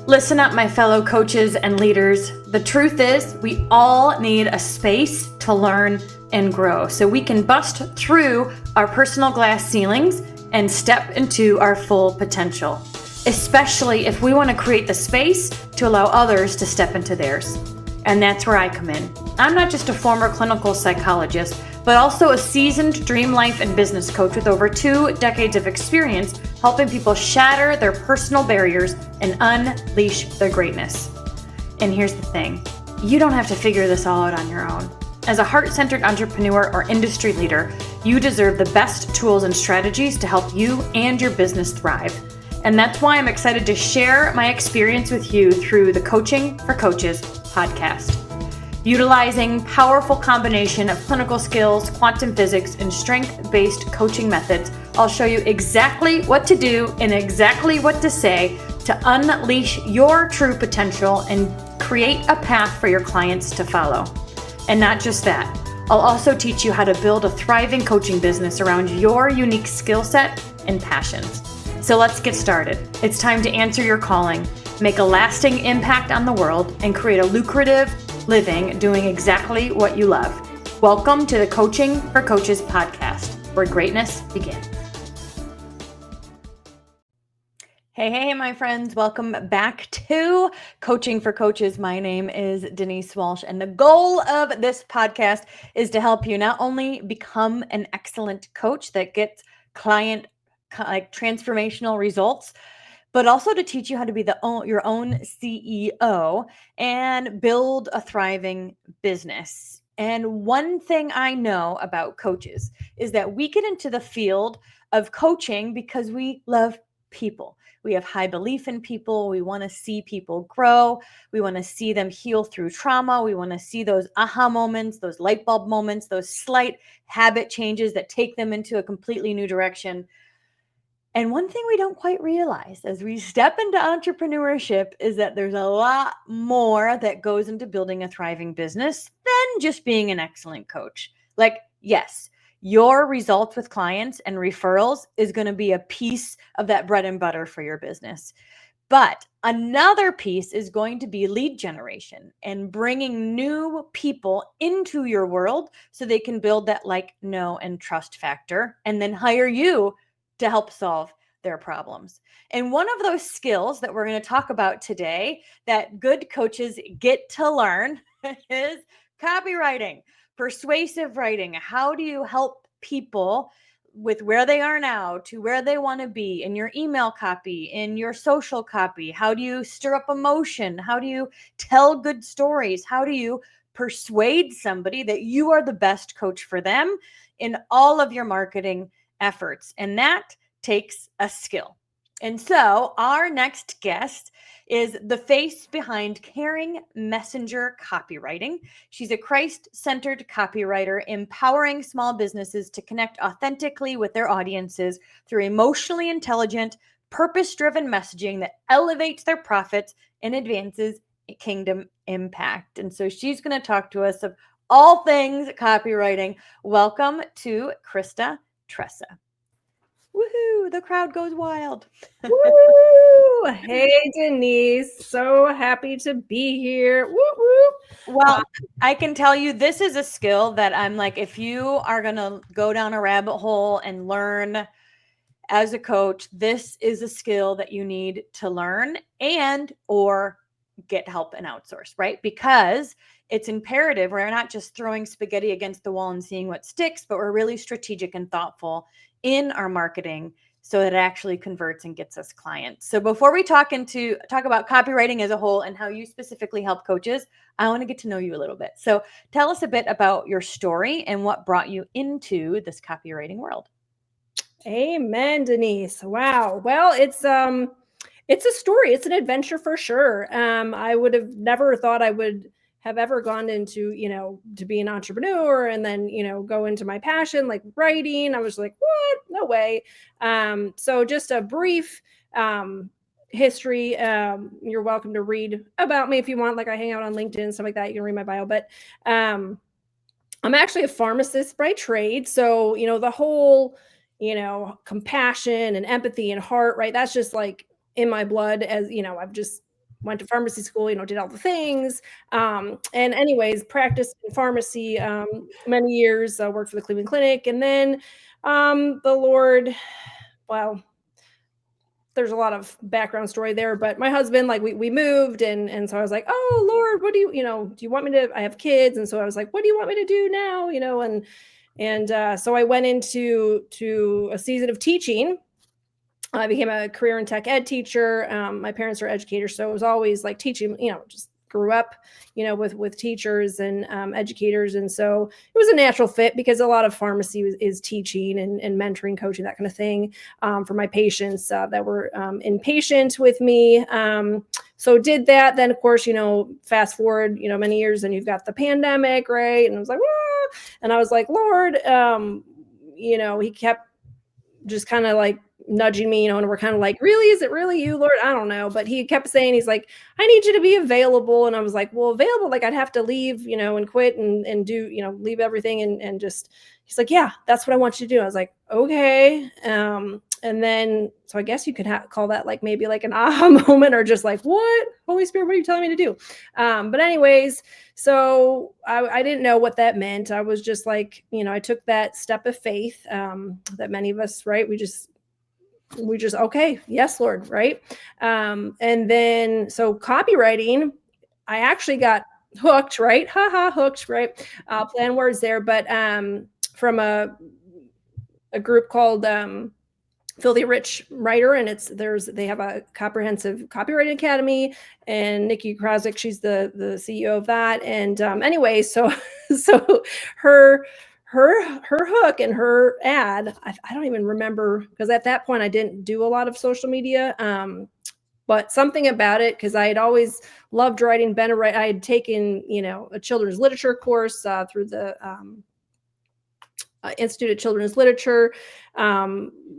Listen up, my fellow coaches and leaders. The truth is, we all need a space to learn and grow so we can bust through our personal glass ceilings and step into our full potential, especially if we want to create the space to allow others to step into theirs. And that's where I come in. I'm not just a former clinical psychologist, but also a seasoned dream life and business coach with over 2 decades of experience helping people shatter their personal barriers and unleash their greatness. And here's the thing, you don't have to figure this all out on your own. As a heart-centered entrepreneur or industry leader, you deserve the best tools and strategies to help you and your business thrive. And that's why I'm excited to share my experience with you through the Coaching for Coaches podcast. Utilizing powerful combination of clinical skills, quantum physics, and strength-based coaching methods, I'll show you exactly what to do and exactly what to say to unleash your true potential and create a path for your clients to follow. And not just that, I'll also teach you how to build a thriving coaching business around your unique skill set and passions. So let's get started. It's time to answer your calling, make a lasting impact on the world, and create a lucrative living doing exactly what you love. Welcome to the Coaching for Coaches podcast, where greatness begins. Hey, my friends. Welcome back to Coaching for Coaches. My name is Denise Walsh, and the goal of this podcast is to help you not only become an excellent coach that gets client transformational results, but also to teach you how to be your own CEO and build a thriving business. And one thing I know about coaches is that we get into the field of coaching because we love people. We have high belief in people. We want to see people grow. We want to see them heal through trauma. We want to see those aha moments, those light bulb moments, those slight habit changes that take them into a completely new direction. And one thing we don't quite realize as we step into entrepreneurship is that there's a lot more that goes into building a thriving business than just being an excellent coach. Like, yes, your results with clients and referrals is going to be a piece of that bread and butter for your business. But another piece is going to be lead generation and bringing new people into your world so they can build that like, know, and trust factor and then hire you to help solve their problems. And one of those skills that we're going to talk about today that good coaches get to learn is copywriting, persuasive writing. How do you help people with where they are now to where they want to be in your email copy, in your social copy? How do you stir up emotion? How do you tell good stories? How do you persuade somebody that you are the best coach for them in all of your marketing efforts? And that takes a skill. And so our next guest is the face behind Caring Messenger Copywriting. She's a Christ-centered copywriter, empowering small businesses to connect authentically with their audiences through emotionally intelligent, purpose-driven messaging that elevates their profits and advances kingdom impact. And so she's going to talk to us of all things copywriting. Welcome to Krista Tressa. Woohoo! The crowd goes wild. Woo! Hey, Denise. So happy to be here. Woo-woo. Well, I can tell you this is a skill that I'm like, if you are going to go down a rabbit hole and learn as a coach, this is a skill that you need to learn and or get help and outsource, right? Because it's imperative. We're not just throwing spaghetti against the wall and seeing what sticks, but we're really strategic and thoughtful in our marketing so that it actually converts and gets us clients. So before we talk about copywriting as a whole and how you specifically help coaches, I want to get to know you a little bit. So tell us a bit about your story and what brought you into this copywriting world. Amen, Denise. Wow. Well, it's a story. It's an adventure for sure. I would have never thought I would have ever gone into, to be an entrepreneur and then, go into my passion, like writing. I was like, what? No way. So just a brief history. You're welcome to read about me if you want. Like I hang out on LinkedIn and stuff like that. You can read my bio. But I'm actually a pharmacist by trade. So, the whole, compassion and empathy and heart, right? That's just like in my blood, as I've just went to pharmacy school, did all the things. And anyways, practiced in pharmacy many years, worked for the Cleveland Clinic. And then the Lord, well, there's a lot of background story there, but my husband, like we moved, and so I was like, oh Lord, what do do you want me to, I have kids. And so I was like, what do you want me to do now? And so I went into a season of teaching. I became a career and tech ed teacher. My parents are educators, so it was always like teaching, just grew up, with teachers and educators. And so it was a natural fit because a lot of pharmacy is teaching and mentoring, coaching, that kind of thing, for my patients that were inpatient with me. So did that. Then, of course, fast forward, many years, and you've got the pandemic, right? And I was like, "Ah," and I was like, Lord, he kept just kind of like nudging me, and we're kind of like, really, is it really you, Lord? I don't know. But he kept saying, he's like, I need you to be available. And I was like, well, available, like I'd have to leave, and quit and do, leave everything and just, he's like, yeah, that's what I want you to do. I was like, okay. And then, so I guess you could call that like maybe like an aha moment, or just like, what, Holy Spirit, what are you telling me to do? But anyways, so I didn't know what that meant. I was just like, I took that step of faith that many of us, right? We just, okay, yes, Lord, right? And then, so copywriting, I actually got hooked, right? Hooked, right? Plan words there, but from a group called Filthy Rich Writer, and they have a comprehensive copywriting academy, and Nikki Krasick, she's the CEO of that. And anyway, so so her hook and her ad, I don't even remember, because at that point I didn't do a lot of social media, but something about it, because I had always loved writing, I had taken a children's literature course through the Institute of Children's Literature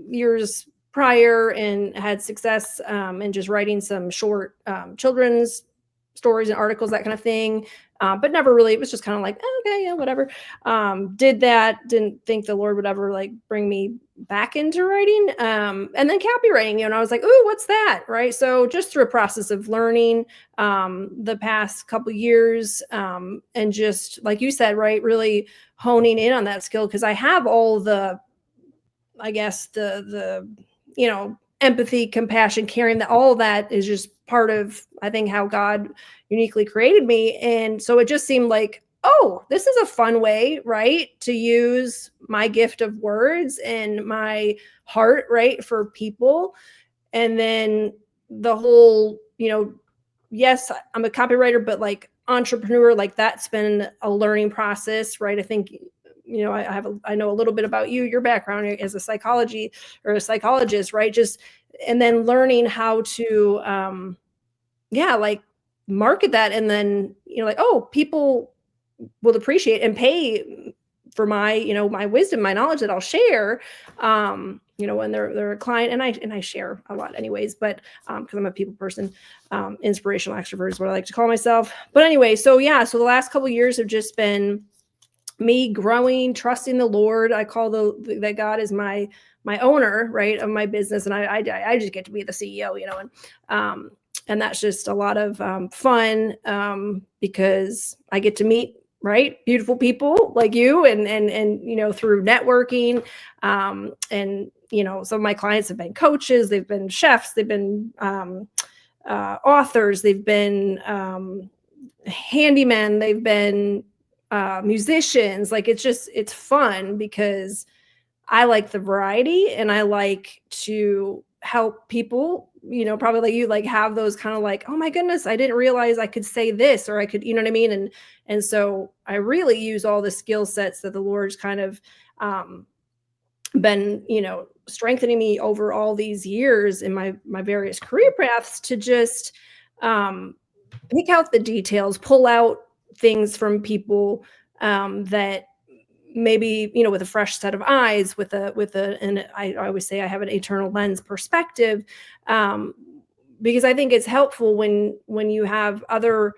years prior, and had success in just writing some short children's stories and articles, that kind of thing. But never really, it was just kind of like, oh, okay, yeah, whatever. Did that, didn't think the Lord would ever like bring me back into writing. And then copywriting, and I was like, ooh, what's that? Right. So just through a process of learning the past couple years, and just like you said, right, really honing in on that skill, because I have all the, I guess, the empathy, compassion, caring, that all that is just part of, I think, how God uniquely created me. And so it just seemed like, oh, this is a fun way, right, to use my gift of words and my heart, right, for people. And then the whole, yes, I'm a copywriter, but like entrepreneur, like that's been a learning process, right? I think, I know a little bit about your background as a psychologist, right? Just, and then learning how to, like market that. And then, like, oh, people will appreciate and pay for my, my wisdom, my knowledge that I'll share, when they're a client. And I share a lot anyways, but, cause I'm a people person, inspirational extrovert is what I like to call myself. But anyway, so yeah, so the last couple of years have just been me growing, trusting the Lord. I call that God is my owner, right, of my business. And I just get to be the CEO, and that's just a lot of fun, because I get to meet, right, beautiful people like you, and through networking, and some of my clients have been coaches, they've been chefs, they've been authors, they've been handymen, they've been musicians. Like, it's fun because I like the variety, and I like to help people, probably like you, like have those kind of like, oh my goodness, I didn't realize I could say this, or I could, you know what I mean? And so I really use all the skill sets that the Lord's kind of been, strengthening me over all these years in my various career paths, to just pick out the details, pull out things from people that maybe, with a fresh set of eyes, and I always say I have an eternal lens perspective, because I think it's helpful when you have other,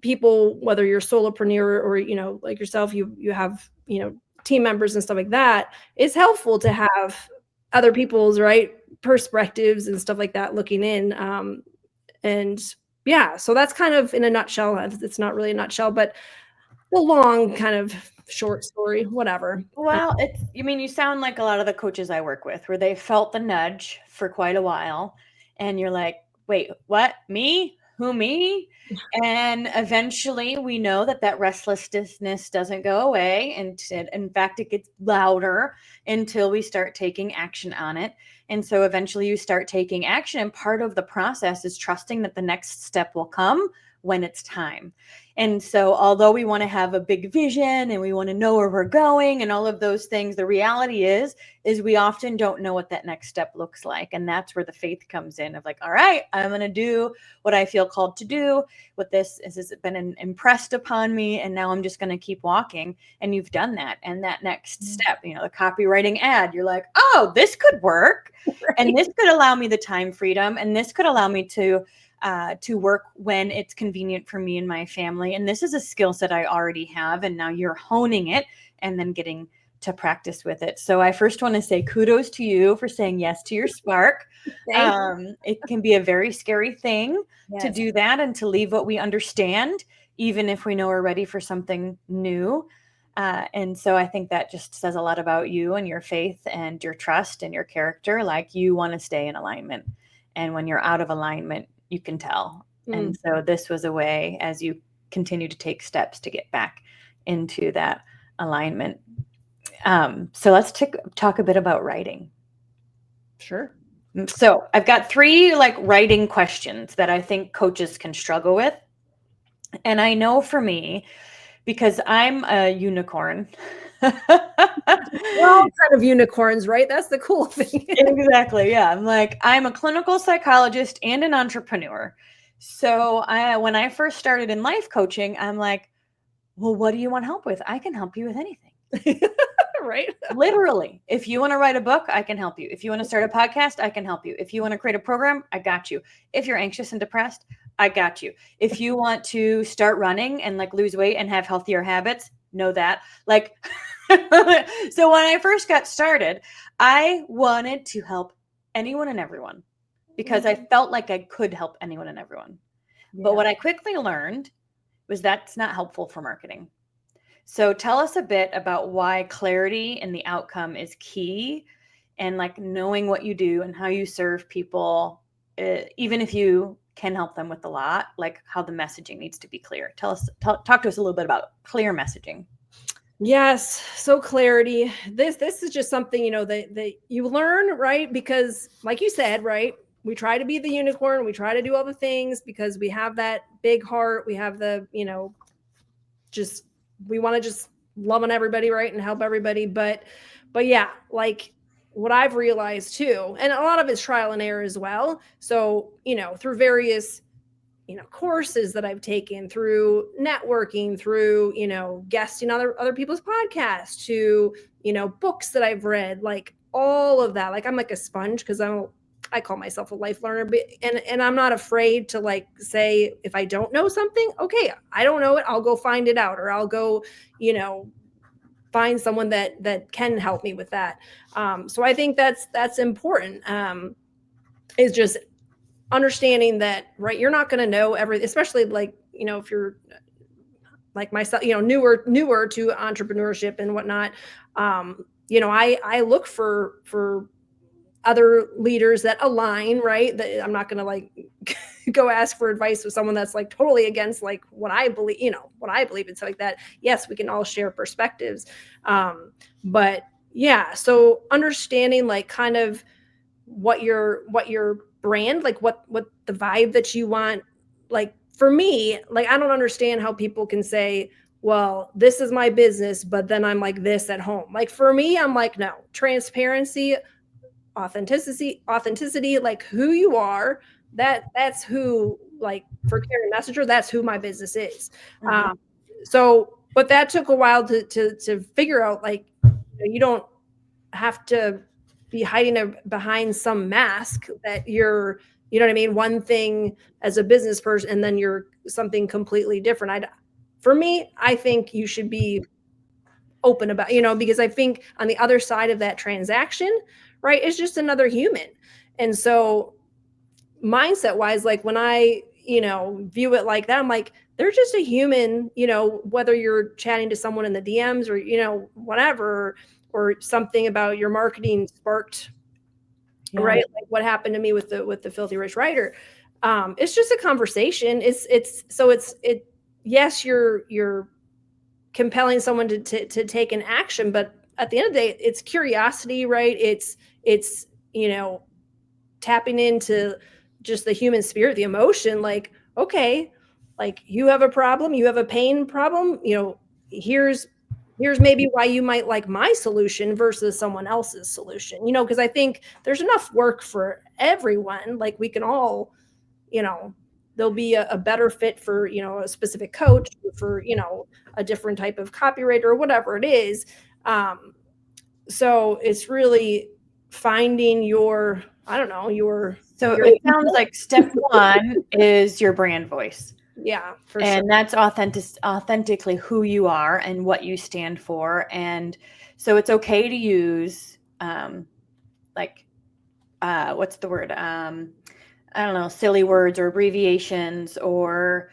people, whether you're solopreneur or, like yourself, you have, team members and stuff like that. It's helpful to have other people's, right, perspectives and stuff like that looking in. And yeah, so that's kind of in a nutshell. It's not really a nutshell, but a long kind of short story, whatever. Well, you sound like a lot of the coaches I work with, where they felt the nudge for quite a while, and you're like, wait, what? Me? Who, me? And eventually we know that that restlessness doesn't go away. And in fact, it gets louder until we start taking action on it. And so eventually you start taking action. And part of the process is trusting that the next step will come when it's time. And so, although we want to have a big vision and we want to know where we're going and all of those things, the reality is we often don't know what that next step looks like. And that's where the faith comes in of like, all right, I'm going to do what I feel called to do. What this has been impressed upon me. And now I'm just going to keep walking. And you've done that. And that next step, the copywriting ad, you're like, oh, this could work. Right. And this could allow me the time freedom. And this could allow me to work when it's convenient for me and my family. And this is a skill set I already have. And now you're honing it and then getting to practice with it. So I first want to say kudos to you for saying yes to your spark. It can be a very scary thing to do that and to leave what we understand, even if we know we're ready for something new. And so I think that just says a lot about you and your faith and your trust and your character. Like you want to stay in alignment. And when you're out of alignment, you can tell. And so this was a way as you continue to take steps to get back into that alignment. So let's talk a bit about writing. Sure. So I've got 3 writing questions that I think coaches can struggle with. And I know for me, because I'm a unicorn. We're all kind of unicorns, right? That's the cool thing. Exactly. Yeah. I'm a clinical psychologist and an entrepreneur. So when I first started in life coaching, I'm like, well, what do you want help with? I can help you with anything. Right. Literally. If you want to write a book, I can help you. If you want to start a podcast, I can help you. If you want to create a program, I got you. If you're anxious and depressed, I got you. If you want to start running and lose weight and have healthier habits, know that. So when I first got started, I wanted to help anyone and everyone because I felt like I could help anyone and everyone. Yeah. But what I quickly learned was that's not helpful for marketing. So tell us a bit about why clarity in the outcome is key and knowing what you do and how you serve people, even if you can help them with a lot, how the messaging needs to be clear. Talk to us a little bit about clear messaging. Yes. So clarity, this is just something, that you learn, right? Because like you said, right, we try to be the unicorn. We try to do all the things because we have that big heart. We have the, we want to just love on everybody, right? And help everybody. But yeah, what I've realized too, and a lot of it's trial and error as well. So, through various, courses that I've taken, through networking, through, guesting other people's podcasts, to, books that I've read, all of that. I'm like a sponge because I call myself a life learner, but, and I'm not afraid to say, if I don't know something, okay, I don't know it, I'll go find it out, or I'll go, find someone that can help me with that. So I think that's important, is just understanding that, right, you're not going to know everything, especially if you're like myself, newer to entrepreneurship and whatnot. I look for other leaders that align, right? That I'm not going to go ask for advice with someone that's totally against what I believe, what I believe and stuff like that. Yes, we can all share perspectives. But yeah, so understanding kind of what your brand, what the vibe that you want. For me, I don't understand how people can say, well, this is my business, but then I'm like this at home. For me, I'm no, transparency, authenticity, who you are, that's who, for Karen Messenger, that's who my business is. Mm-hmm. So, but that took a while to figure out, you don't have to be hiding behind some mask that you're, you know what I mean, one thing as a business person and then you're something completely different. For me, I think you should be open about, because I think on the other side of that transaction, right, it's just another human. And so, mindset wise, like when I, view it like that, I'm like, they're just a human, whether you're chatting to someone in the DMs or, whatever, or something about your marketing sparked, Yeah. right? Like what happened to me with the Filthy Rich Writer. It's just a conversation. Yes, you're compelling someone to take an action, but at the end of the day, it's curiosity, right? It's tapping into just the human spirit, the emotion, like, okay, like you have a problem, you have a pain problem, here's maybe why you might like my solution versus someone else's solution, because I think there's enough work for everyone. Like we can all, you know, there'll be a better fit for, a specific coach, for, a different type of copywriter or whatever it is. So it's really finding your, I don't know, So your it sounds like step one is your brand voice. yeah, for sure. And that's authentically who you are and what you stand for. And so it's okay to use like what's the word? I don't know, silly words or abbreviations or,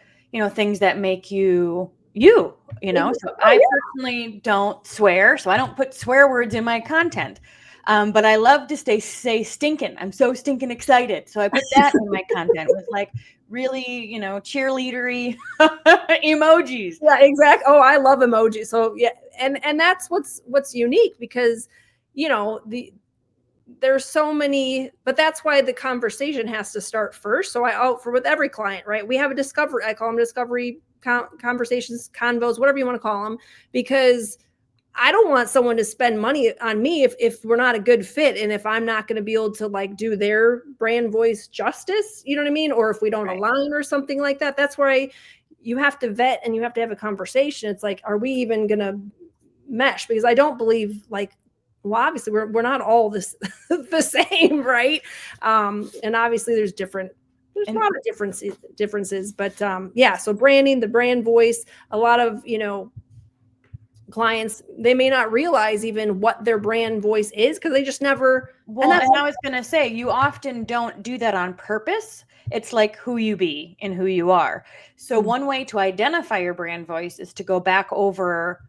things that make you you, So I personally don't swear, so I don't put swear words in my content. But I love to say stinking. I'm so stinking excited. So I put that in my content with like really, cheerleadery emojis. Yeah, exactly. Oh, I love emojis. So yeah, and that's what's unique, because there's so many, but that's why the conversation has to start first. So for with every client, right? We have a discovery. I call them discovery conversations, convos, whatever you want to call them, because I don't want someone to spend money on me if we're not a good fit, and if I'm not going to be able to like do their brand voice justice, you know what I mean? Or if we don't align or something like that. That's where you have to vet and you have to have a conversation. It's like, are we even going to mesh? Because I don't believe, like, well, obviously we're not all the same, right? And obviously there's a lot of differences, but yeah. So branding, the brand voice, a lot of, clients, they may not realize even what their brand voice is because they just never. Well, and I was going to say, you often don't do that on purpose. It's like who you be and who you are. So one way to identify your brand voice is to go back over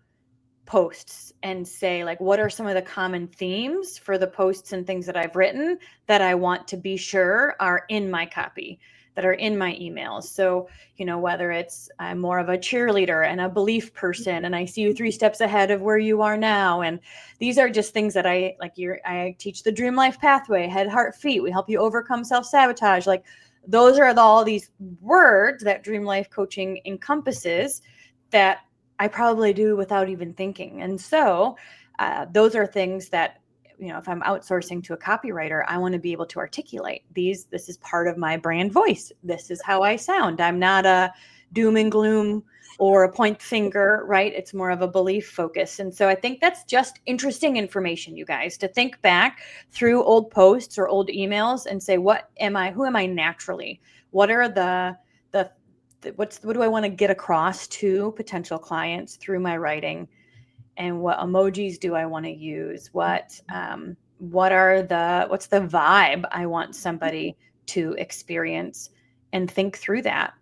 posts and say, like, what are some of the common themes for the posts and things that I've written that I want to be sure are in my copy, that are in my emails. So, whether it's I'm more of a cheerleader and a belief person, and I see you 3 steps ahead of where you are now. And these are just things that I teach the Dream Life Pathway, Head, Heart, Feet. We help you overcome self-sabotage. Like those are all these words that Dream Life coaching encompasses that I probably do without even thinking. And so those are things that, if I'm outsourcing to a copywriter, I want to be able to articulate these. This is part of my brand voice. This is how I sound. I'm not a doom and gloom or a point finger, right? It's more of a belief focus. And so I think that's just interesting information, you guys, to think back through old posts or old emails and say, who am I naturally? What are what do I want to get across to potential clients through my writing, and what emojis do I want to use? What's the vibe I want somebody to experience, and think through that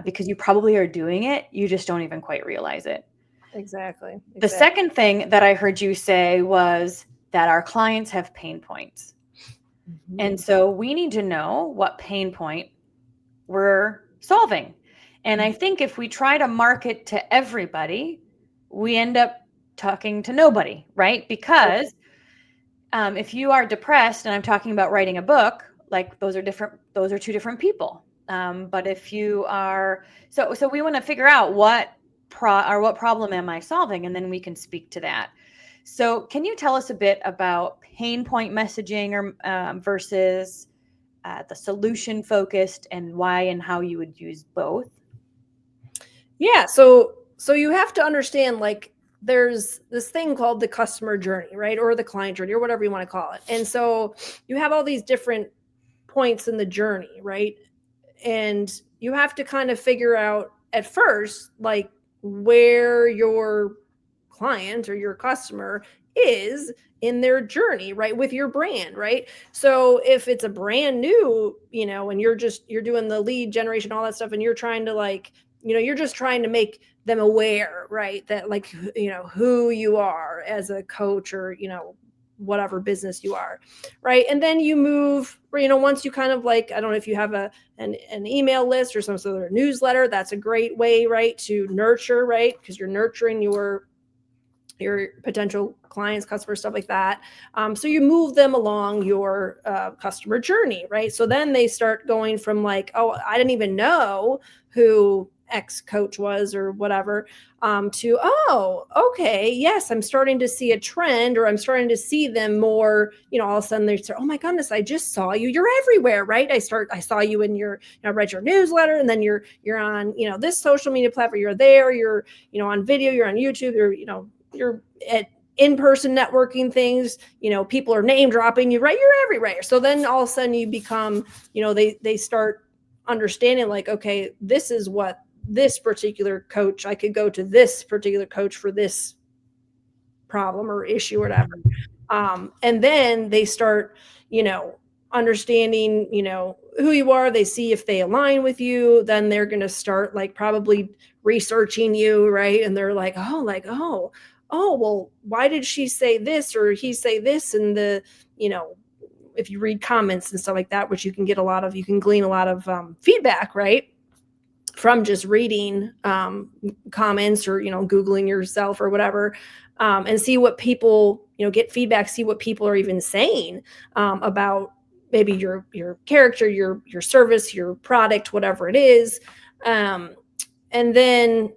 because you probably are doing it. You just don't even quite realize it. Exactly. The second thing that I heard you say was that our clients have pain points. And so we need to know what pain point we're solving. And I think if we try to market to everybody, we end up talking to nobody, right? Because if you are depressed and I'm talking about writing a book, like those are 2 different people. But if you are, so we want to figure out what problem am I solving? And then we can speak to that. So can you tell us a bit about pain point messaging or versus the solution focused, and why and how you would use both? Yeah. So you have to understand, like, there's this thing called the customer journey, right? Or the client journey, or whatever you want to call it. And so you have all these different points in the journey, right? And you have to kind of figure out at first, like, where your client or your customer is in their journey, right, with your brand, right? So if it's a brand new, and you're doing the lead generation, all that stuff, and you're trying to like, you're just trying to make them aware, right, that like, who you are as a coach, or whatever business you are, right? And then you move, once you kind of like, I don't know if you have an email list or some sort of newsletter, that's a great way, right, to nurture, right, because you're nurturing your potential clients, customers, stuff like that. So you move them along your customer journey, right? So then they start going from like, oh, I didn't even know who X coach was or whatever, to, oh, okay, yes, I'm starting to see a trend, or I'm starting to see them more, all of a sudden they start, oh my goodness, I just saw you. You're everywhere, right? I saw you in your, I read your newsletter, and then you're on, this social media platform, you're there, you're, on video, you're on YouTube, you're at in-person networking things, people are name dropping you, right? You're everywhere. So then all of a sudden you become, they start understanding like, okay, this is what this particular coach, I could go to this particular coach for this problem or issue or whatever. And then they start, understanding, who you are. They see if they align with you. Then they're going to start like probably researching you, right? And they're like, oh, well, why did she say this or he say this? And if you read comments and stuff like that, which you can glean a lot of feedback, right, from just reading comments or Googling yourself or whatever, and see what people get feedback, see what people are even saying about maybe your character, your service, your product, whatever it is. And then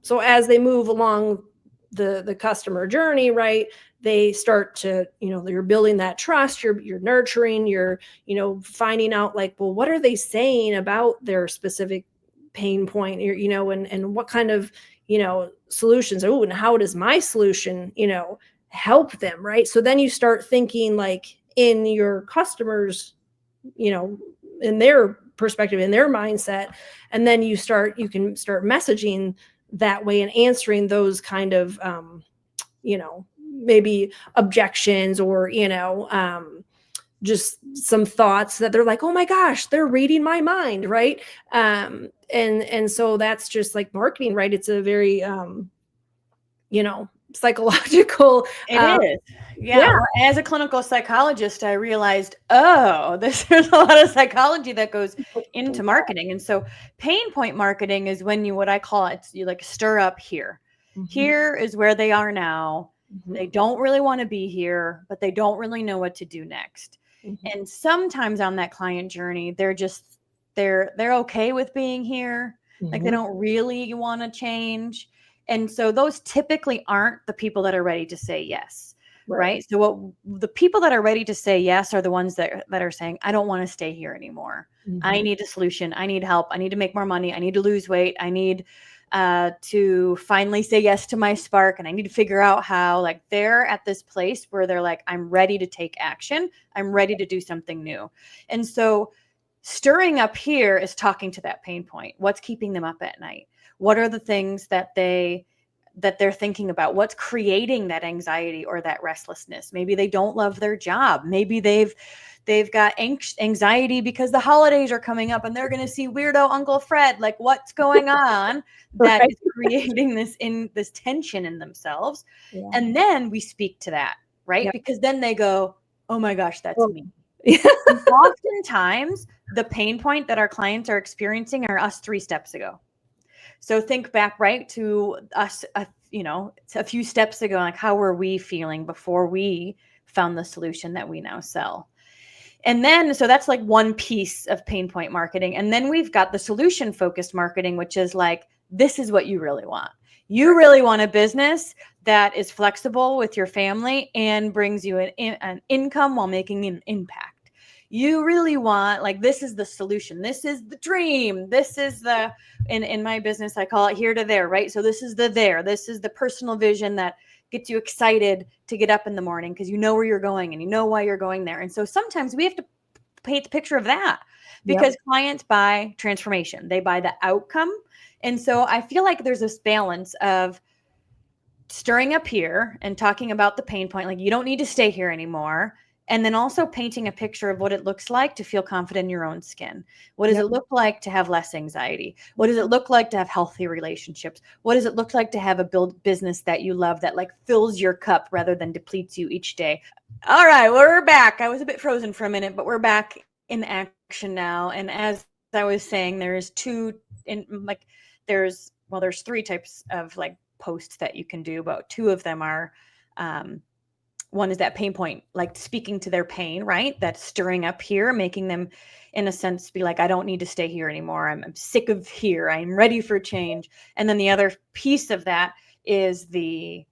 so as they move along the customer journey, right, they start to you're building that trust, you're nurturing, you're finding out like, well, what are they saying about their specific pain point, and what kind of solutions, and how does my solution help them, right? So then you start thinking like in your customers, in their perspective, in their mindset, and then you can start messaging that way and answering those kind of maybe objections, or just some thoughts that they're like, oh my gosh, they're reading my mind, right? And so that's just like marketing, right? It's a very psychological. It is. Yeah. Well, as a clinical psychologist, I realized, there's a lot of psychology that goes into marketing. And so pain point marketing is when what I call it, you like stir up here. Mm-hmm. Here is where they are now. Mm-hmm. They don't really want to be here, but they don't really know what to do next. Mm-hmm. And sometimes on that client journey, they're okay with being here. Mm-hmm. Like they don't really want to change. And so those typically aren't the people that are ready to say yes, right? So the people that are ready to say yes are the ones that are saying, I don't want to stay here anymore. Mm-hmm. I need a solution. I need help. I need to make more money. I need to lose weight. I need to finally say yes to my spark. And I need to figure out how, like, they're at this place where they're like, I'm ready to take action. I'm ready to do something new. And so stirring up here is talking to that pain point. What's keeping them up at night? What are the things that they're thinking about? What's creating that anxiety or that restlessness? Maybe they don't love their job. Maybe they've got anxiety because the holidays are coming up and they're going to see weirdo Uncle Fred. Like, what's going on that is creating this tension in themselves? Yeah. And then we speak to that, right? Yep. Because then they go, oh my gosh, that's me. Oftentimes, the pain point that our clients are experiencing are us 3 steps ago. So think back, right, to us, a few steps ago, like how were we feeling before we found the solution that we now sell? And then, so that's like one piece of pain point marketing. And then we've got the solution focused marketing, which is like, this is what you really want. You really want a business that is flexible with your family and brings you an income while making an impact. You really want, like, this is the solution. This is the dream. This is the, in my business, I call it here to there, right? So this is this is the personal vision that gets you excited to get up in the morning because you know where you're going and you know why you're going there. And so sometimes we have to paint the picture of that because clients buy transformation. They buy the outcome. And so I feel like there's this balance of stirring up here and talking about the pain point, like you don't need to stay here anymore. And then also painting a picture of what it looks like to feel confident in your own skin. What does Yep. it look like to have less anxiety? What does it look like to have healthy relationships? What does it look like to have a business that you love that like fills your cup rather than depletes you each day? All right, we're back. I was a bit frozen for a minute, but we're back in action now. And as I was saying, there's there's three types of like posts that you can do, but two of them are one is that pain point, like speaking to their pain, right? That's stirring up here, making them, in a sense, be like, I don't need to stay here anymore. I'm sick of here. I'm ready for change. And then the other piece of that is the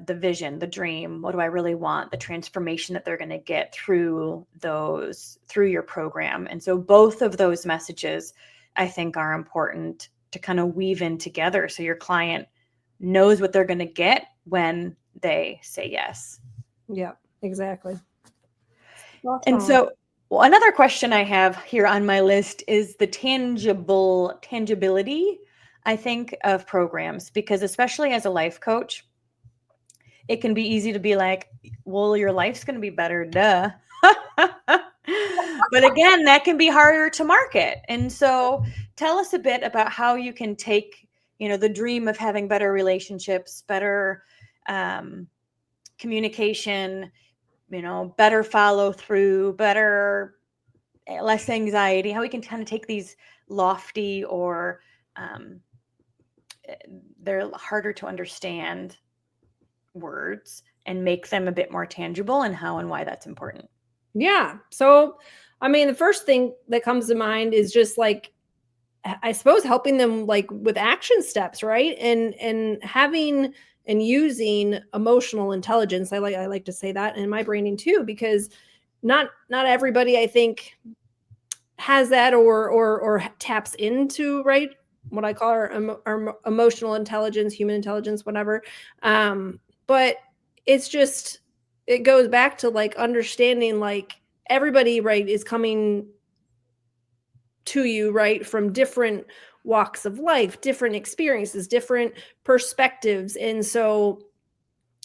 vision, the dream. What do I really want? The transformation that they're going to get through your program. And so both of those messages, I think, are important to kind of weave in together so your client knows what they're going to get when they say yes. Yeah, exactly. And so another question I have here on my list is the tangibility, I think, of programs, because especially as a life coach, it can be easy to be like, well, your life's going to be better, duh. But again, that can be harder to market. And so tell us a bit about how you can take, the dream of having better relationships, better communication, better follow through, less anxiety, how we can kind of take these lofty or they're harder to understand words and make them a bit more tangible, and how and why that's important. Yeah. So, I mean, the first thing that comes to mind is just like, I suppose helping them like with action steps, right? And having and using emotional intelligence. I like to say that in my branding too, because not everybody, I think, has that or taps into, right, what I call our emotional intelligence, human intelligence, whatever. But it's just, it goes back to like understanding like everybody, right, is coming to you, right, from different walks of life, different experiences, different perspectives. And so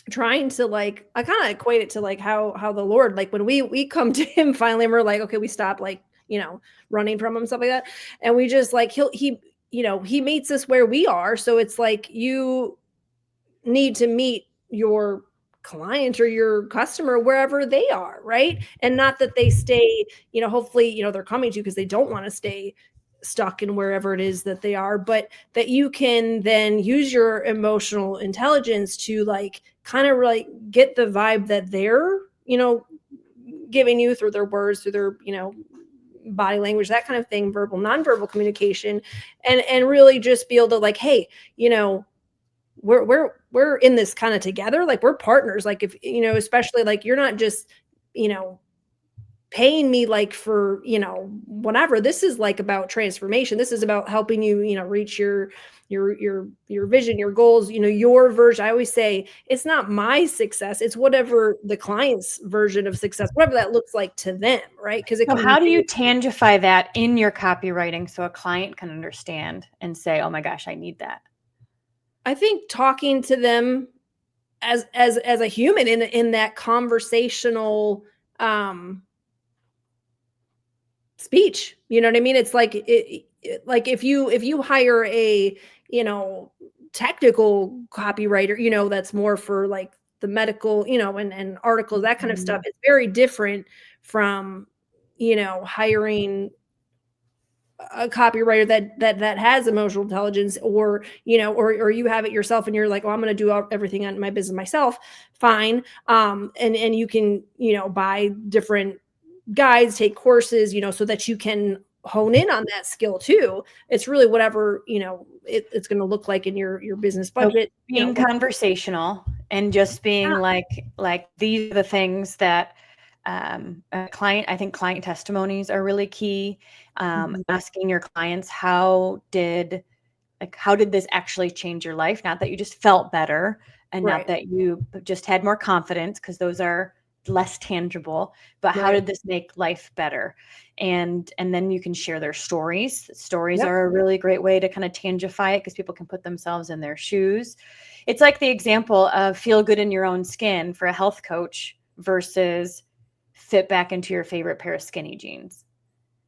trying to like, I kind of equate it to like how the Lord, like when we come to him finally, and we're like, okay, we stop like, running from him, stuff like that. And we just like, he meets us where we are. So it's like, you need to meet your client or your customer wherever they are, right? And not that they stay, hopefully, they're coming to you because they don't want to stay stuck in wherever it is that they are, but that you can then use your emotional intelligence to like kind of like get the vibe that they're, giving you through their words, through their, body language, that kind of thing, verbal, nonverbal communication, and really just be able to like, hey, we're in this kind of together, like we're partners, like if especially like you're not just paying me like for whatever. This is like about transformation. This is about helping you reach your vision, your goals, your version. I always say it's not my success, it's whatever the client's version of success, whatever that looks like to them, right? Because it So can how do be, you tangify that in your copywriting so a client can understand and say, oh my gosh, I need that? I think talking to them as a human in that conversational speech, you know what I mean? It's like like if you hire a technical copywriter, that's more for like the medical, and articles, that kind of stuff. It's very different from hiring a copywriter that has emotional intelligence, or or you have it yourself and you're like, oh, I'm going to do everything on my business myself. Fine. And you can buy different guides, take courses, so that you can hone in on that skill too. It's really whatever it's going to look like in your business budget. So being conversational and just being like these are the things that a client, I think client testimonies are really key. Asking your clients, how did this actually change your life? Not that you just felt better and Right. not that you just had more confidence, because those are less tangible, but how Right. did this make life better? And then you can share their stories. Stories Yep. are a really great way to kind of tangify it, because people can put themselves in their shoes. It's like the example of feel good in your own skin for a health coach versus fit back into your favorite pair of skinny jeans.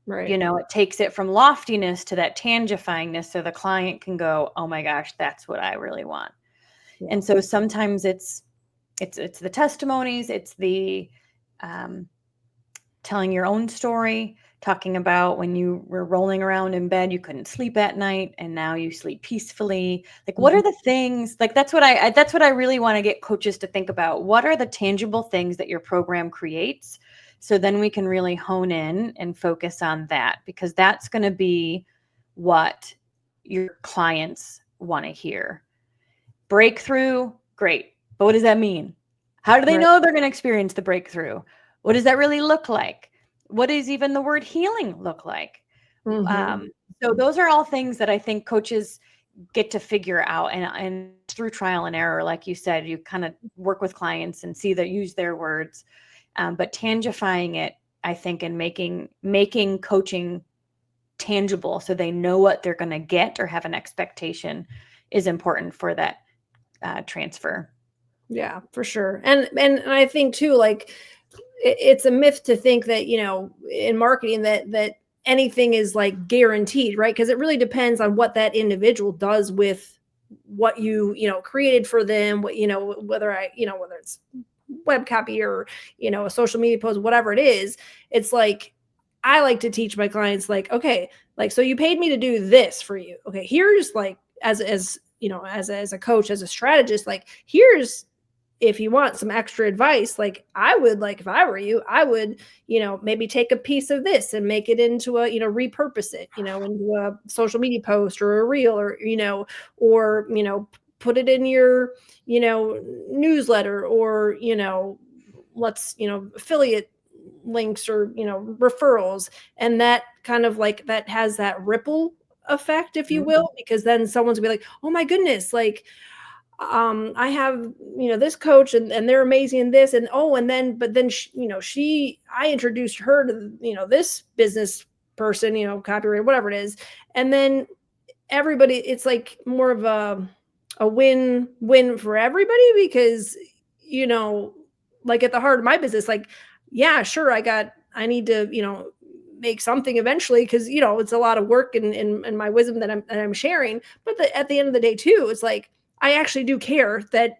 Right. You know, it takes it from loftiness to that tangifyingness, so the client can go, oh my gosh, that's what I really want. Yeah. And so sometimes it's the testimonies, it's the um, telling your own story, talking about when you were rolling around in bed, you couldn't sleep at night, and now you sleep peacefully. Like, what Mhm. are the things, like, that's what I really want to get coaches to think about. What are the tangible things that your program creates? So then we can really hone in and focus on that, because that's going to be what your clients want to hear. Breakthrough, great. But what does that mean? How do they Right. know they're going to experience the breakthrough? What does that really look like? What does even the word healing look like? Mhm. So those are all things that I think coaches get to figure out, and through trial and error, like you said, you kind of work with clients and see that use their words, but tangifying it, I think, and making coaching tangible so they know what they're going to get or have an expectation is important for that transfer. Yeah, for sure. And I think too, like it's a myth to think that, in marketing that anything is like guaranteed, right? Because it really depends on what that individual does with what created for them, whether it's web copy or, a social media post, whatever it is. It's like I like to teach my clients, like, okay, like, so you paid me to do this for you. Okay, here's like, as a coach, as a strategist, like, here's, if you want some extra advice, like, I would, like, if I were you, I would, maybe take a piece of this and make it into a, repurpose it, into a social media post or a reel, or put it in your, newsletter, or, let's, affiliate links, or, referrals. And that kind of, like, that has that ripple effect, if you Mhm. will, because then someone's gonna be like, oh my goodness, like, I have, this coach, and they're amazing in this, and oh, and then, but then I introduced her to, this business person, copyright, whatever it is. And then everybody, it's like more of a win-win for everybody, because, you know, like, at the heart of my business, like, yeah, sure, I need to, make something eventually, because, it's a lot of work, and my wisdom that I'm sharing. But at the end of the day too, it's like, I actually do care that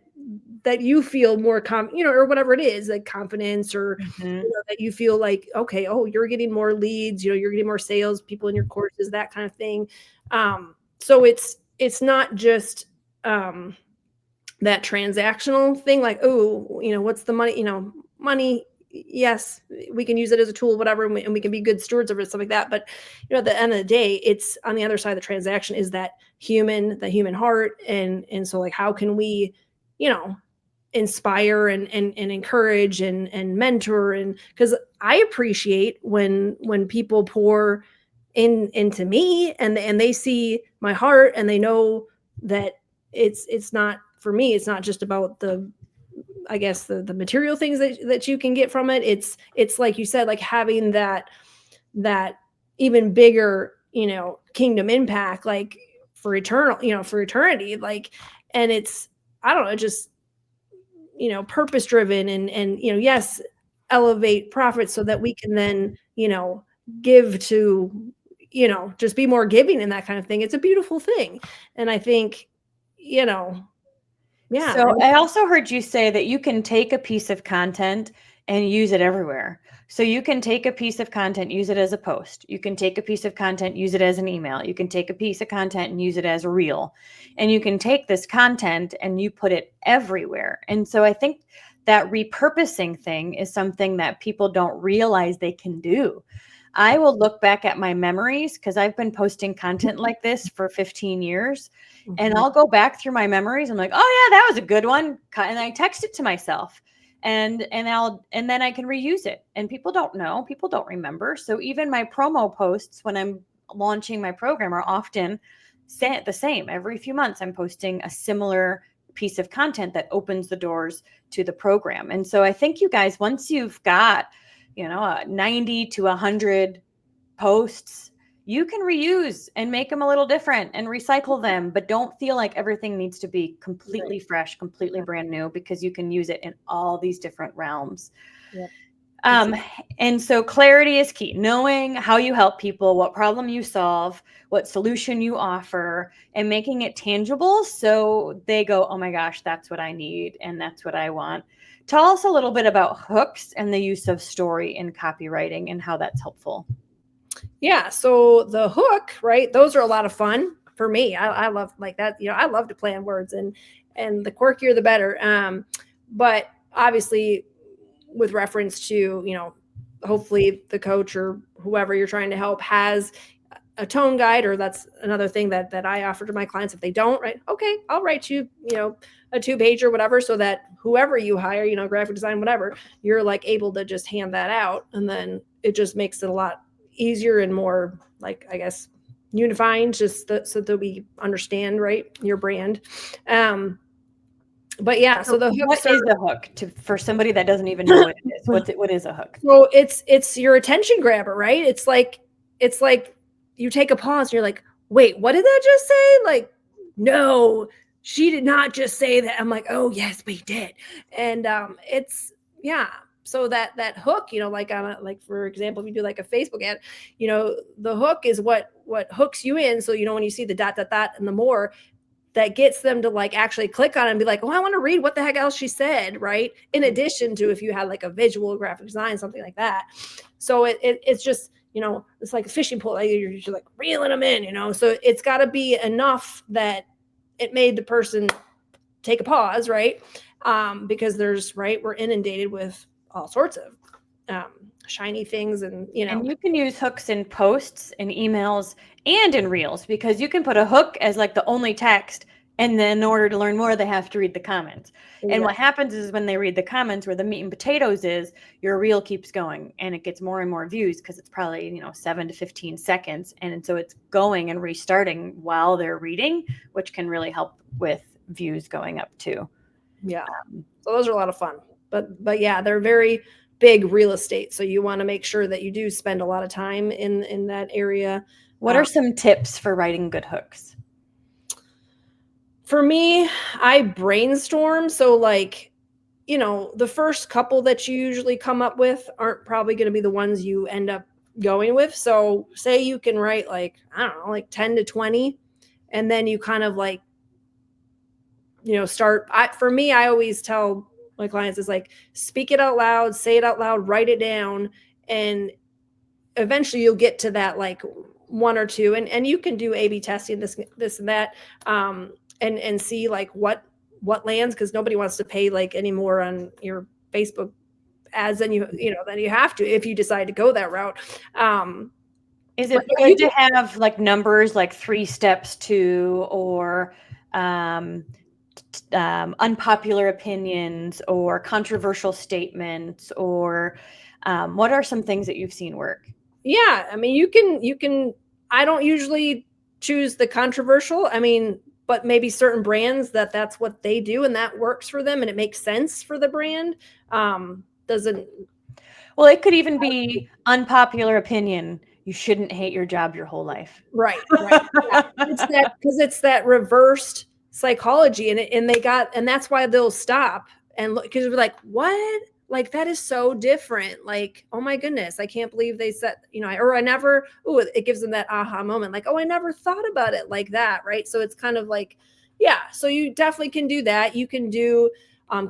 you feel more or whatever it is, like confidence, or Mhm. that you feel like, okay, oh, you're getting more leads, you're getting more sales people in your courses, that kind of thing. So it's not just that transactional thing, like, oh, what's the money, money, yes, we can use it as a tool, whatever, and we can be good stewards of it, stuff like that. But, at the end of the day, it's on the other side of the transaction is the human heart. And so, like, how can we, you know inspire and encourage and mentor, and because I appreciate when people pour into me, and they see my heart, and they know that it's not, for me, it's not just about the, I guess, the material things that you can get from it. It's like you said, like, having that even bigger, kingdom impact, like, for eternity, like. And it's, I don't know, just, purpose driven, and yes, elevate profits so that we can then, give to, just be more giving, and that kind of thing. It's a beautiful thing. And I think, you know yeah. So I also heard you say that you can take a piece of content and use it everywhere. So you can take a piece of content, use it as a post. You can take a piece of content, use it as an email. You can take a piece of content and use it as a reel. And you can take this content and you put it everywhere. And so I think that repurposing thing is something that people don't realize they can do. I will look back at my memories, because I've been posting content like this for 15 years. And Mhm. I'll go back through my memories. I'm like, oh yeah, that was a good one. And I text it to myself. And then I can reuse it. And people don't know, people don't remember. So even my promo posts when I'm launching my program are often the same. Every few months I'm posting a similar piece of content that opens the doors to the program. And so I think you guys, once you've got, 90 to 100 posts, you can reuse and make them a little different and recycle them, but don't feel like everything needs to be completely fresh, completely brand new, because you can use it in all these different realms. Yep. And so clarity is key, knowing how you help people, what problem you solve, what solution you offer, and making it tangible so they go, oh my gosh, that's what I need and that's what I want. Tell us a little bit about hooks and the use of story in copywriting and how that's helpful. Yeah. So the hook, right? Those are a lot of fun for me. I love like that. I love to play on words, and the quirkier, the better. But obviously with reference to, hopefully the coach or whoever you're trying to help has a tone guide, or that's another thing that I offer to my clients. If they don't, right? Okay, I'll write you, a 2-page or whatever, so that whoever you hire, graphic design, whatever, you're like able to just hand that out. And then it just makes it a lot easier and more, like, I guess, unifying, just so that we understand, right, your brand. But yeah, so the hooks what is a hook for somebody that doesn't even know what it is? What is a hook? So it's your attention grabber, right? It's like you take a pause and you're like, wait, what did that just say? Like, no, she did not just say that. I'm like, oh yes, we did. And it's, yeah. So that hook, like like for example, if you do like a Facebook ad, the hook is what hooks you in. So when you see the ... and the more, that gets them to like actually click on it and be like, oh, I want to read what the heck else she said, right? In addition to if you had like a visual graphic design, something like that. So it's just, it's like a fishing pole. You're like reeling them in, so it's got to be enough that it made the person take a pause, right? Because we're inundated with all sorts of shiny things, and And you can use hooks in posts, in emails, and in reels, because you can put a hook as like the only text, and then in order to learn more, they have to read the comments. Exactly. And what happens is when they read the comments, where the meat and potatoes is, your reel keeps going and it gets more and more views, because it's probably 7 to 15 seconds, and so it's going and restarting while they're reading, which can really help with views going up too. Yeah. So those are a lot of fun, but yeah, they're very big real estate. So you want to make sure that you do spend a lot of time in that area. What are some tips for writing good hooks? For me, I brainstorm. So like, the first couple that you usually come up with aren't probably going to be the ones you end up going with. So say you can write like, I don't know, like 10 to 20, and then you kind of like, start. For me, I always tell my clients is like, speak it out loud, say it out loud, write it down, and eventually you'll get to that like one or two, and you can do A/B testing, this and that, and see like what lands, because nobody wants to pay like any more on your Facebook ads than you have to, if you decide to go that route. Is it good to have like numbers like 3 steps to, or unpopular opinions, or controversial statements, or what are some things that you've seen work? Yeah, I mean, you can. I don't usually choose the controversial. I mean, but maybe certain brands that's what they do, and that works for them, and it makes sense for the brand. Doesn't. Well, it could even be unpopular opinion: you shouldn't hate your job your whole life. Right. Yeah. It's that reversed psychology, and that's why they'll stop and look, because we're like, what? Like, that is so different. Like, oh my goodness, I can't believe they said, it gives them that aha moment. Like, oh, I never thought about it like that. Right. So it's kind of like, yeah, so you definitely can do that. You can do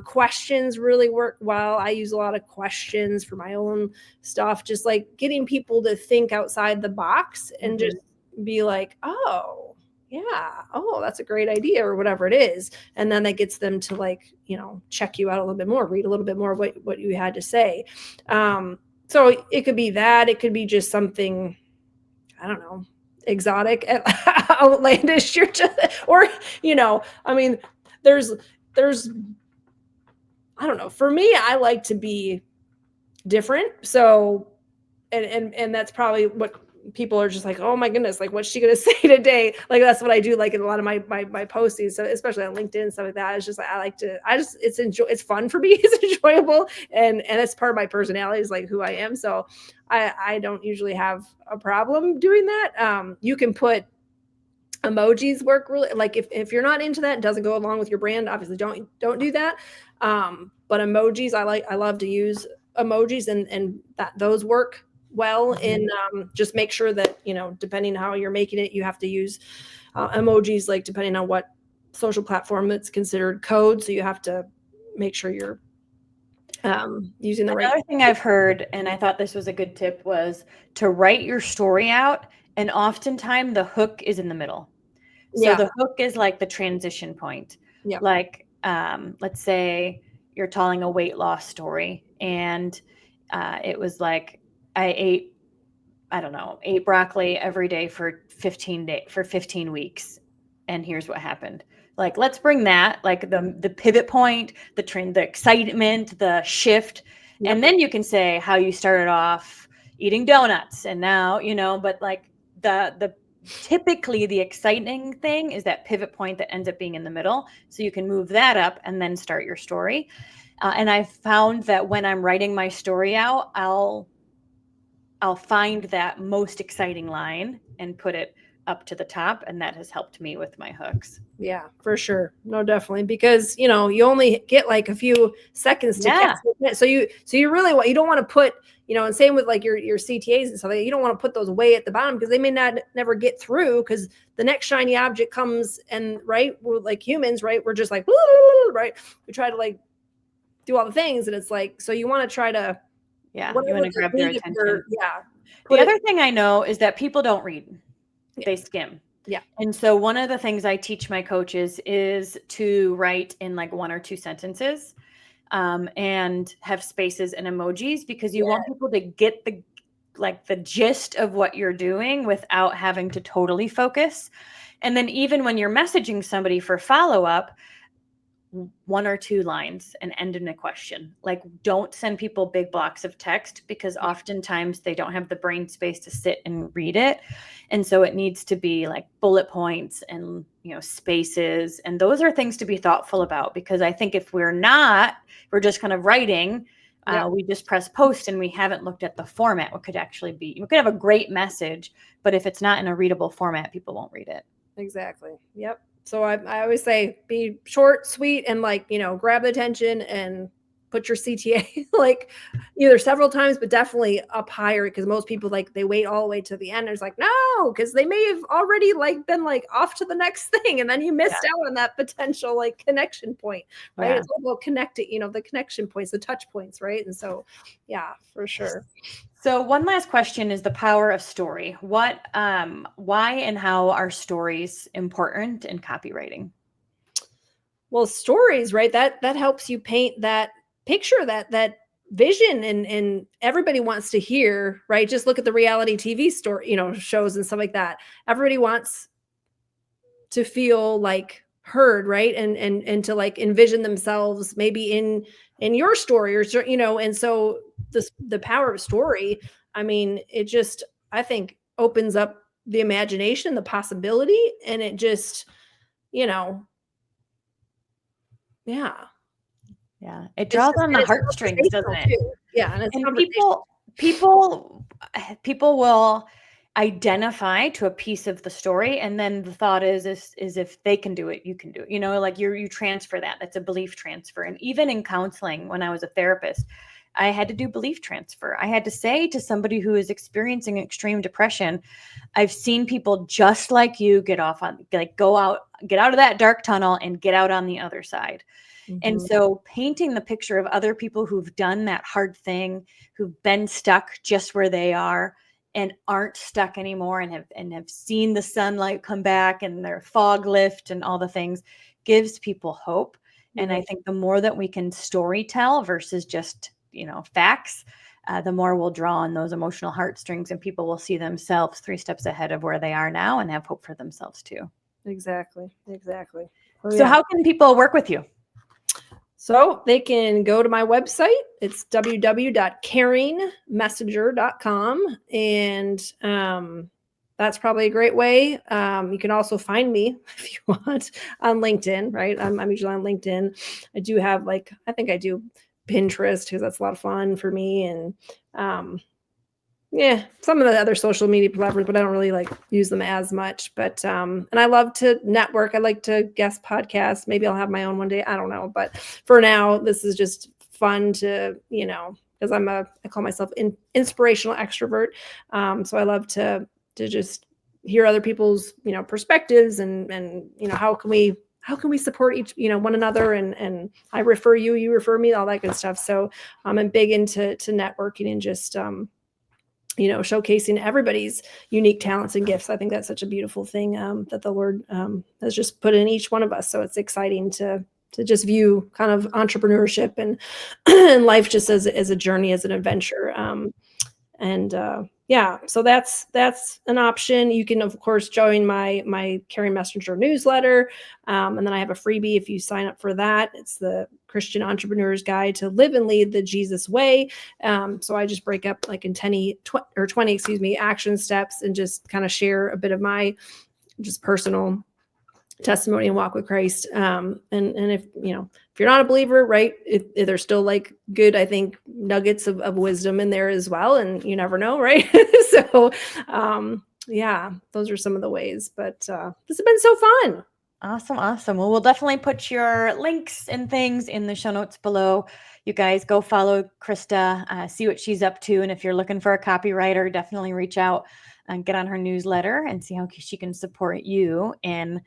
questions really work well. I use a lot of questions for my own stuff, just like getting people to think outside the box and just be like, oh, yeah, oh, that's a great idea, or whatever it is. And then that gets them to like, check you out a little bit more, read a little bit more of what you had to say. So it could be that, it could be just something, I don't know, exotic, outlandish, or, I mean, there's, I don't know. For me, I like to be different. So, and that's probably what people are just like, oh my goodness, like what's she gonna say today? Like that's what I do, like in a lot of my postings, so especially on LinkedIn and stuff like that. It's just like it's fun for me, it's enjoyable, and it's part of my personality, is like who I am. So I don't usually have a problem doing that. You can put emojis work really, like if you're not into that, it doesn't go along with your brand, obviously don't do that. But emojis, I love to use emojis, and that those work well. In just make sure that, depending on how you're making it, you have to use emojis, like depending on what social platform it's considered code, so you have to make sure you're using the right. Another thing I've heard, and I thought this was a good tip, was to write your story out, and oftentimes the hook is in the middle. So the hook is like the transition point. Yeah. Like, let's say you're telling a weight loss story, and it was like, I ate broccoli every day for 15 weeks. And here's what happened. Like, let's bring that, like the pivot point, the excitement, the shift. Yep. And then you can say how you started off eating donuts, and now, but like the typically the exciting thing is that pivot point that ends up being in the middle. So you can move that up and then start your story. And I found that when I'm writing my story out, I'll find that most exciting line and put it up to the top. And that has helped me with my hooks. Yeah, for sure. No, definitely. Because, you only get like a few seconds to catch it. So you really you don't want to put, and same with like your CTAs and stuff, you don't want to put those way at the bottom, because they may never get through, because the next shiny object comes, and we're like humans, right? We're just like, right? We try to like do all the things, and it's like, so you want to try to, you want to grab their attention. The other thing I know is that people don't read. They skim. Yeah. And so one of the things I teach my coaches is to write in like 1 or 2 sentences, and have spaces and emojis, because you want people to get the gist of what you're doing without having to totally focus. And then even when you're messaging somebody for follow-up, 1 or 2 lines and end in a question. Like, don't send people big blocks of text, because oftentimes they don't have the brain space to sit and read it. And so it needs to be like bullet points and, spaces. And those are things to be thoughtful about, because I think if we're just kind of writing, we just press post and we haven't looked at the format. What could actually be, we could have a great message, but if it's not in a readable format, people won't read it. Exactly. Yep. So I always say, be short, sweet, and like, grab the attention, and put your CTA like either several times, but definitely up higher, because most people, like, they wait all the way to the end. It's like, no, because they may have already like been like off to the next thing, and then you missed out on that potential like connection point, right? It's all about connecting, the connection points, the touch points, right? And so, yeah, for sure. So one last question is the power of story. Why and how are stories important in copywriting? Well, stories, right? That helps you paint that picture, that vision, and everybody wants to hear, right? Just look at the reality TV story, shows and stuff like that. Everybody wants to feel like heard, right? And to like envision themselves maybe in your story, or and so the power of story, I mean, it just, I think, opens up the imagination, the possibility, and it just, yeah. It draws on the heartstrings, doesn't it? Too. Yeah. And people will identify to a piece of the story, and then the thought is if they can do it, you can do it. Like you transfer that. That's a belief transfer. And even in counseling, when I was a therapist, I had to do belief transfer. I had to say to somebody who is experiencing extreme depression, I've seen people just like you get out of that dark tunnel and get out on the other side. Mm-hmm. And so painting the picture of other people who've done that hard thing, who've been stuck just where they are and aren't stuck anymore, and have seen the sunlight come back and their fog lift and all the things, gives people hope. Mm-hmm. And I think the more that we can story tell versus just facts, the more we'll draw on those emotional heartstrings, and people will see themselves 3 steps ahead of where they are now and have hope for themselves too. Exactly. So how can people work with you? So they can go to my website. It's www.caringmessenger.com. And that's probably a great way. You can also find me if you want on LinkedIn, right? I'm usually on LinkedIn. I do have I think I do Pinterest because that's a lot of fun for me. And yeah, some of the other social media platforms, but I don't really use them as much. But and I love to network. I like to guest podcasts. Maybe I'll have my own one day. I don't know. But for now, this is just fun to, because I call myself inspirational extrovert. So I love to just hear other people's, perspectives and how can we support one another, and I refer you, you refer me, all that good stuff. So I'm big into networking and just showcasing everybody's unique talents and gifts. I think that's such a beautiful thing that the Lord has just put in each one of us. So it's exciting to just view kind of entrepreneurship and and life just as a journey, as an adventure. Yeah, so that's an option. You can of course join my Caring Messenger newsletter, and then I have a freebie if you sign up for that. It's the Christian Entrepreneur's Guide to Live and Lead the Jesus Way. So I just break up in 20 action steps and just kind of share a bit of my just personal testimony and walk with Christ. And if you're not a believer, right, there's still good, I think, nuggets of wisdom in there as well. And you never know, right? So yeah, those are some of the ways, but this has been so fun. Awesome. Well, we'll definitely put your links and things in the show notes below. You guys go follow Krista, see what she's up to. And if you're looking for a copywriter, definitely reach out and get on her newsletter and see how she can support you in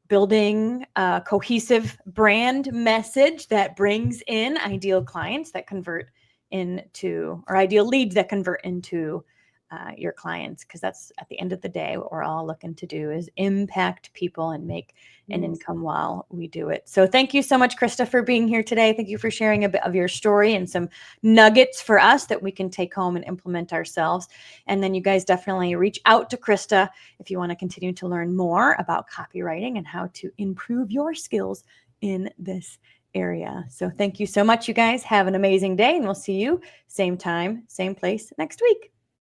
building a cohesive brand message that brings in ideal clients that convert into, or ideal leads that convert into your clients, because that's at the end of the day what we're all looking to do, is impact people and make an income while we do it. So thank you so much, Krista, for being here today. Thank you for sharing a bit of your story and some nuggets for us that we can take home and implement ourselves. And then you guys definitely reach out to Krista if you want to continue to learn more about copywriting and how to improve your skills in this area. So thank you so much, you guys. Have an amazing day, and we'll see you same time, same place next week.